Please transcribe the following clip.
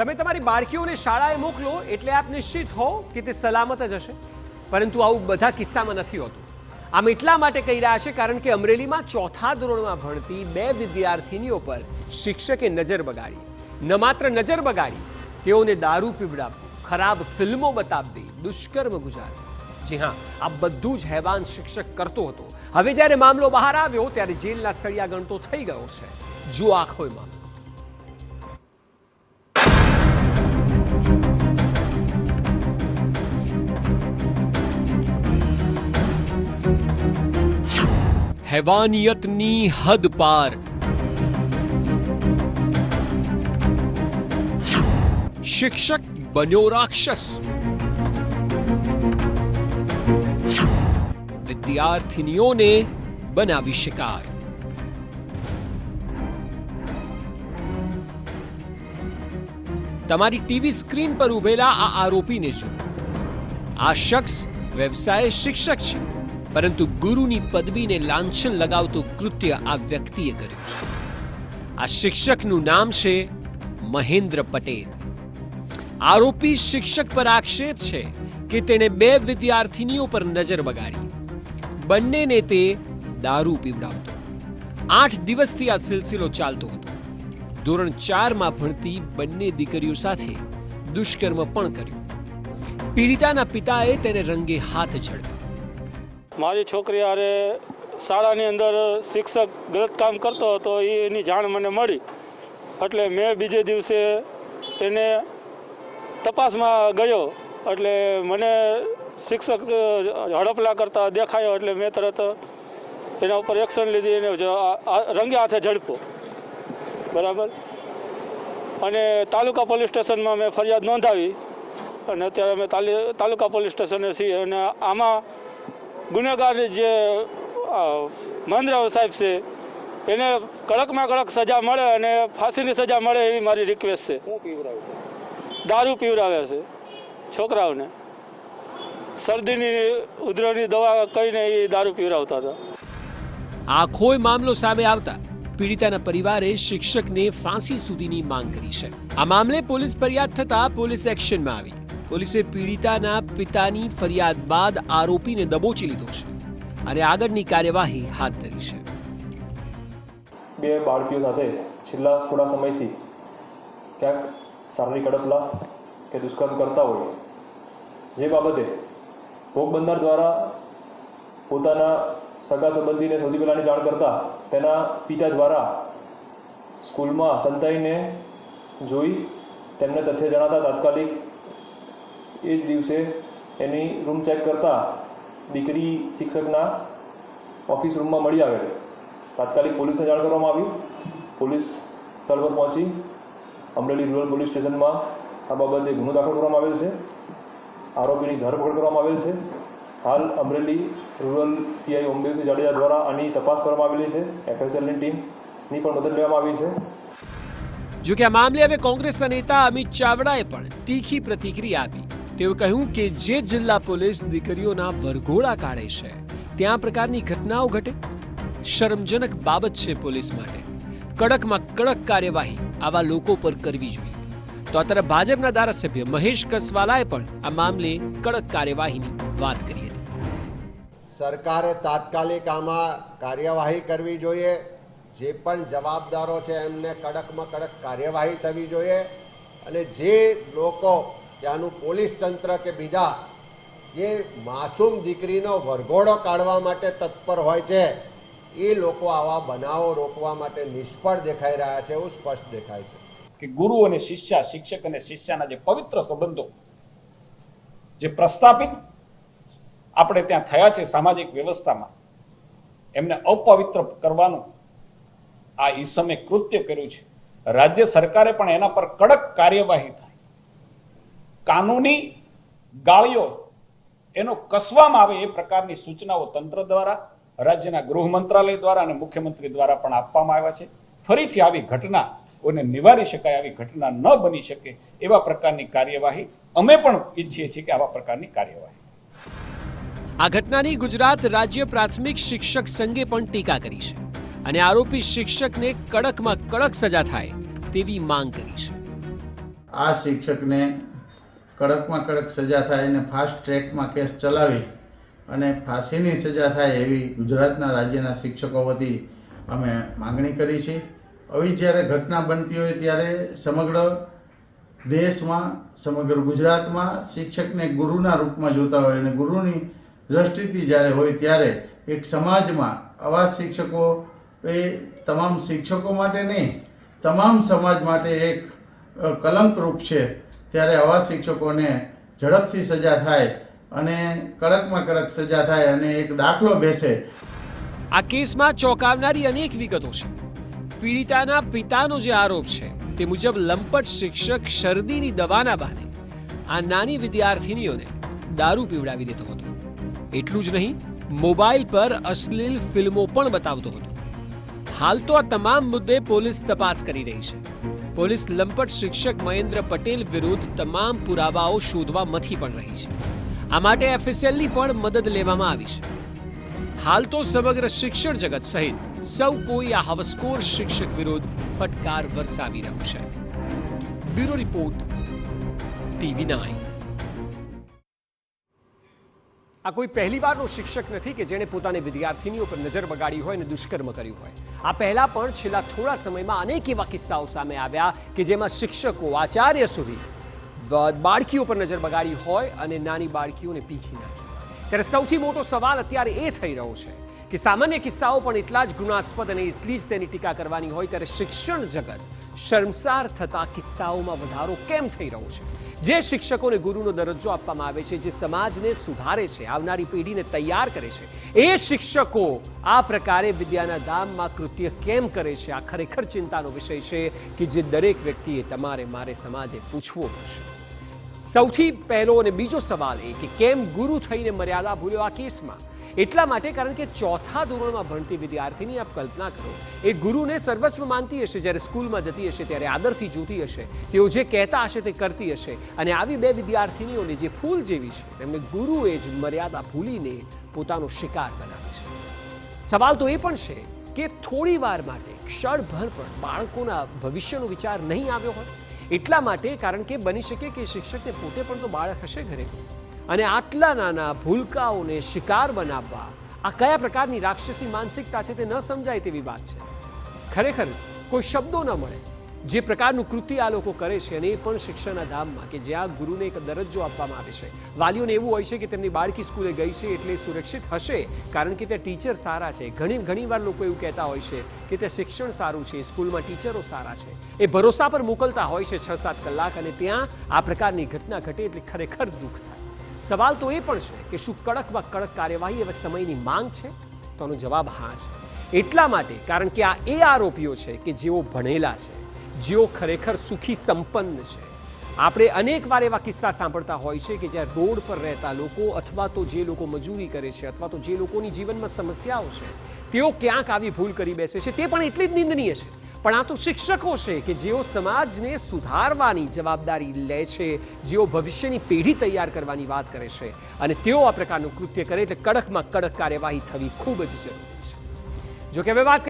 તમે તમારી બાળકીઓને શાળાએ મોકલો એટલે આપ નિશ્ચિત હો કે તે સલામત જ હશે, પરંતુ આવું બધા કિસ્સામાં નથી હોતું. આમ એટલા માટે કહી રહ્યા છે કારણ કે અમરેલીમાં 4થા ધોરણમાં ભણતી 2 વિદ્યાર્થીનીઓ પર શિક્ષકે નજર બગાડી. ન માત્ર નજર બગાડી, તેઓને દારૂ પીવડાવવું, ખરાબ ફિલ્મો બતાવવી, દુષ્કર્મ ગુજારવું. જી હા, આ બધું જ હેવાન શિક્ષક કરતો હતો. હવે જ્યારે મામલો બહાર આવ્યો ત્યારે જેલના સળિયા ગણતો થઈ ગયો છે. જુઓ આખો મામલો. हैवानियतनी हद पार. शिक्षक बन्यो राक्षस. विद्यार्थिनियों ने बनावी शिकार. તમારી ટીવી સ્ક્રીન પર ઉભેલા આ આરોપીને જુઓ. આ શખ્સ વ્યવસાય શિક્ષક છે, પરંતુ ગુરુની પદવીને લાંછન લગાવતું કૃત્ય આ વ્યક્તિએ કર્યું છે. આ શિક્ષકનું નામ છે મહેન્દ્ર પટેલ. આરોપી શિક્ષક પર આક્ષેપ છે કે તેણે 2 વિદ્યાર્થીનીઓ પર નજર બગાડી. બંનેને તે દારૂ પીવડાવતો. 8 દિવસથી આ સિલસિલો ચાલતો હતો. ધોરણ 4માં ભણતી બંને દીકરીઓ સાથે દુષ્કર્મ પણ કર્યું. પીડિતાના પિતાએ તેને રંગે હાથ ઝડપ્યો. મારી છોકરી હારે શાળાની અંદર શિક્ષક ગલત કામ કરતો હતો, એની જાણ મને મળી એટલે મેં બીજે દિવસે એને તપાસમાં ગયો. એટલે મને શિક્ષક હડપલા કરતા દેખાયો એટલે મેં તરત એના ઉપર એક્શન લીધી, એને રંગે હાથે ઝડપ્યો. બરાબર. અને તાલુકા પોલીસ સ્ટેશનમાં મેં ફરિયાદ નોંધાવી અને અત્યારે અમે તાલુકા પોલીસ સ્ટેશને છીએ. અને આમાં ગુનેગાર જે મહેન્દ્ર સાહેબ છે એને કડકમાં કડક સજા મળે અને ફાંસીની સજા મળે એવી મારી રિક્વેસ્ટ છે. દારૂ પીવડાવે છે છોકરાઓને. શરદીની ઉધરસની દવા કહીને એ દારૂ પીવડાવતા હતા. આખો મામલો સામે આવતા પીડિતાના પરિવારે શિક્ષકને ફાંસી સુધીની માંગ કરી છે. આ મામલે પોલીસ ફરિયાદ થતા પોલીસ એક્શનમાં આવી. પોલીસે પીડિતાના પિતાની ફરિયાદ બાદ આરોપીને દબોચી લીધો છે અને આગળની કાર્યવાહી હાથ ધરી છે. 2 બાળકીઓ સાથે છેલ્લા થોડા સમયથી ક્યાંક શારીરિક હડપલા કે દુષ્કર્મ કરતા હોય, જે બાબતે ભોગ બનનાર દ્વારા પોતાના સગા સંબંધીને સૌથી પહેલાંની જાણ કરતા તેના પિતા દ્વારા સ્કૂલમાં સંતાઈને જોઈ તેમને તથ્ય જણાતા તાત્કાલિક એ જ દિવસે એની રૂમ ચેક કરતા દીકરી શિક્ષકના ઓફિસ રૂમમાં મળી આવેલ. તાત્કાલિક પોલીસને જાણ કરવામાં આવી. પોલીસ સ્થળ પર પહોંચી અમરેલી રૂરલ પોલીસ સ્ટેશનમાં આ બાબતે ગુનો દાખલ કરવામાં આવેલ છે. આરોપીની ધરપકડ કરવામાં આવેલ છે. હાલ અમરેલી રૂરલ પીઆઈ ઓમદેવસિંહ જાડેજા દ્વારા આની તપાસ કરવામાં આવેલી છે. એફએસએલની ટીમની પણ મદદ લેવામાં આવી છે. જો કે આ મામલે હવે કોંગ્રેસના નેતા અમિત ચાવડાએ પણ તીખી પ્રતિક્રિયા આપી. તેઓ કહ્યું કે જે જિલ્લા પોલીસ દીકરીઓના વરઘોડા કાઢે છે ત્યાં પ્રકારની ઘટનાઓ ઘટે શરમજનક બાબત છે. પોલીસ માટે કડકમાં કડક કાર્યવાહી આવા લોકો પર કરવી જોઈએ. તો આ તરફ ભાજપના ધારાસભ્ય મહેશ કસવાલાએ પણ આ મામલે કડક કાર્યવાહીની વાત કરી હતી. સરકારે તાત્કાલિક આમાં કાર્યવાહી કરવી જોઈએ. જે પણ જવાબદારો છે એમને કડકમાં કડક કાર્યવાહી થવી જોઈએ. અને જે લોકો ત્યાંનું પોલીસ તંત્ર કે બીજા જે માસૂમ દીકરીનો વરઘોડો કાઢવા માટે તત્પર હોય છે એ લોકો આવા બનાવો રોકવા માટે નિષ્ફળ દેખાઈ રહ્યા છે એવું સ્પષ્ટ દેખાય છે. કે ગુરુ અને શિષ્ય, શિક્ષક અને શિષ્યના જે પવિત્ર સંબંધો જે પ્રસ્થાપિત આપણે ત્યાં થયા છે સામાજિક વ્યવસ્થામાં, એમને અપવિત્ર કરવાનું આ ઈસમે કૃત્ય કર્યું છે. રાજ્ય સરકારે પણ એના પર કડક કાર્યવાહી થાય, કાનૂની ગાળીઓ એનો કસવામાં આવે એ પ્રકારની સૂચનાઓ તંત્ર દ્વારા, રાજ્યના ગૃહ મંત્રાલય દ્વારા અને મુખ્યમંત્રી દ્વારા પણ આપવામાં આવ્યા છે. ફરીથી આવી ઘટનાઓને નિવારી શકાય, આવી ઘટના ન બની શકે એવા પ્રકારની કાર્યવાહી અમે પણ ઈચ્છીએ છીએ કે આવા પ્રકારની કાર્યવાહી. આ ઘટનાની ગુજરાત રાજ્ય પ્રાથમિક શિક્ષક સંઘે પણ ટીકા કરી છે અને આરોપી શિક્ષકને કડકમાં કડક સજા થાય તેવી માંગ કરી છે. આ શિક્ષકને કડકમાં કડક સજા થાય અને ફાસ્ટ ટ્રેકમાં કેસ ચલાવી અને ફાંસીની સજા થાય એવી ગુજરાતના રાજ્યના શિક્ષકો વતી અમે માગણી કરી છે. આવી જ્યારે ઘટના બનતી હોય ત્યારે સમગ્ર દેશમાં, સમગ્ર ગુજરાતમાં શિક્ષકને ગુરુના રૂપમાં જોતા હોય અને ગુરુની દ્રષ્ટિથી જ્યારે હોય ત્યારે એક સમાજમાં આવા શિક્ષકો એ તમામ શિક્ષકો માટે નહીં, તમામ સમાજ માટે એક કલંકરૂપ છે. ત્યારે આવા શિક્ષકોને ઝડપથી સજા થાય અને કડકમાં કડક સજા થાય અને એક દાખલો બેસે. આ કેસમાં ચોંકાવનારી અનેક વિગતો છે. પીડિતાના પિતાનો જે આરોપ છે તે મુજબ લંપટ શિક્ષક શરદીની દવાના બહાને આ નાની વિદ્યાર્થીનીઓને દારૂ પીવડાવી દેતો હતો. એટલું જ નહીં, મોબાઈલ પર અશ્લીલ ફિલ્મો પણ બતાવતો હતો. હાલ તો આ તમામ મુદ્દે પોલીસ તપાસ કરી રહી છે. પોલીસ લંપટ શિક્ષક મહેન્દ્ર પટેલ વિરુદ્ધ તમામ પુરાવાઓ શોધવા મથી પણ રહી છે. આ માટે એફએસએલની પણ મદદ લેવામાં આવી છે. હાલ તો સમગ્ર શિક્ષણ જગત સહિત સૌ કોઈ આ હવસખોર શિક્ષક વિરુદ્ધ ફટકાર વરસાવી રહ્યું છે. Bureau report, TV9. આ કોઈ પહેલીવારનો શિક્ષક નથી કે જેણે પોતાની વિદ્યાર્થીનીઓ પર નજર બગાડી હોય અને દુષ્કર્મ કર્યું હોય. આ પહેલા પણ છેલ્લા થોડા સમયમાં અનેક એવા કિસ્સાઓ સામે આવ્યા કે જેમાં શિક્ષકો, આચાર્ય સુધી બાળકીઓ પર નજર બગાડી હોય અને નાની બાળકીઓને પીખી નાખી. ત્યારે સૌથી મોટો સવાલ અત્યારે એ થઈ રહ્યો છે કે સામાન્ય કિસ્સાઓ પણ એટલા જ ગુનાસ્પદ અને એટલી જ તેની ટીકા કરવાની હોય ત્યારે શિક્ષણ જગત શર્મસાર થતા કિસ્સાઓમાં વધારો કેમ થઈ રહ્યો છે? જે શિક્ષકોને ગુરુનો દરજ્જો આપવામાં આવે છે, જે સમાજને સુધારે છે, આવનારી પેઢીને તૈયાર કરે છે, એ શિક્ષકો આ પ્રકારે વિદ્યાના ધામમાં કૃત્ય કેમ કરે છે? આ ખરેખર ચિંતાનો વિષય છે કે જે દરેક વ્યક્તિએ તમારે મારે સમાજે પૂછવો પડશે. સૌથી પહેલો અને બીજો સવાલ એ કે કેમ ગુરુ થઈને મર્યાદા ભૂલ્યો આ કેસમાં? એટલા માટે કારણ કે ચોથા ધોરણમાં ભણતી વિદ્યાર્થીની આપ કલ્પના કરો, એ ગુરુને સર્વસ્વ માનતી હશે. જ્યારે સ્કૂલમાં જતી હશે ત્યારે આદરથી જોતી હશે, તેઓ જે કહેતા હશે તે કરતી હશે. અને આવી બે વિદ્યાર્થીનીઓને જે ફૂલ જેવી છે તેમને ગુરુએ જ મર્યાદા ભૂલીને પોતાનો શિકાર બનાવે છે. સવાલ તો એ પણ છે કે થોડી વાર માટે ક્ષણભર પણ બાળકોના ભવિષ્યનો વિચાર નહીં આવ્યો હોય. એટલા માટે કારણ કે બની શકે કે શિક્ષકને પોતે પણ તો બાળક હશે ઘરે, અને આટલા નાના ભૂલકાઓને શિકાર બનાવવા આ કયા પ્રકારની રાક્ષસી માનસિકતા છે તે ન સમજાય તેવી વાત છે. ખરેખર કોઈ શબ્દો ન મળે જે પ્રકારનું કૃત્ય આ લોકો કરે છે, અને એ પણ શિક્ષણના ધામમાં કે જ્યાં ગુરુને એક દરજ્જો આપવામાં આવે છે. વાલીઓને એવું હોય છે કે તેમની બાળકી સ્કૂલે ગઈ છે એટલે સુરક્ષિત હશે કારણ કે ત્યાં ટીચર સારા છે. ઘણી વાર લોકો એવું કહેતા હોય છે કે ત્યાં શિક્ષણ સારું છે, સ્કૂલમાં ટીચરો સારા છે. એ ભરોસા પર મોકલતા હોય છે 6-7 કલાક, અને ત્યાં આ પ્રકારની ઘટના ઘટે એટલે ખરેખર દુઃખ થાય. સવાલ તો એ પણ છે કે શું કડકમાં કડક કાર્યવાહી હવે સમયની માંગ છે? તો આનો જવાબ હા છે. એટલા માટે કારણ કે આ એ આરોપીઓ છે કે જેઓ ભણેલા છે, જેઓ ખરેખર સુખી સંપન્ન છે. આપણે અનેક વાર એવા કિસ્સા સાંભળતા હોય છે કે જ્યાં રોડ પર રહેતા લોકો અથવા તો જે લોકો મજૂરી કરે છે અથવા તો જે લોકોની જીવનમાં સમસ્યાઓ છે તેઓ ક્યાંક આવી ભૂલ કરી બેસે છે. તે પણ એટલી જ નિંદનીય છે. પણ આ તો શિક્ષકો છે કે જેઓ સમાજને સુધારવાની જવાબદારી લે છે, જેઓ ભવિષ્યની પેઢી તૈયાર કરવાની વાત કરે છે, અને તેઓ આ પ્રકારનું કૃત્ય કરે એટલે કડકમાં કડક કાર્યવાહી થવી ખૂબ જ જરૂરી છે. જો કે હવે વાત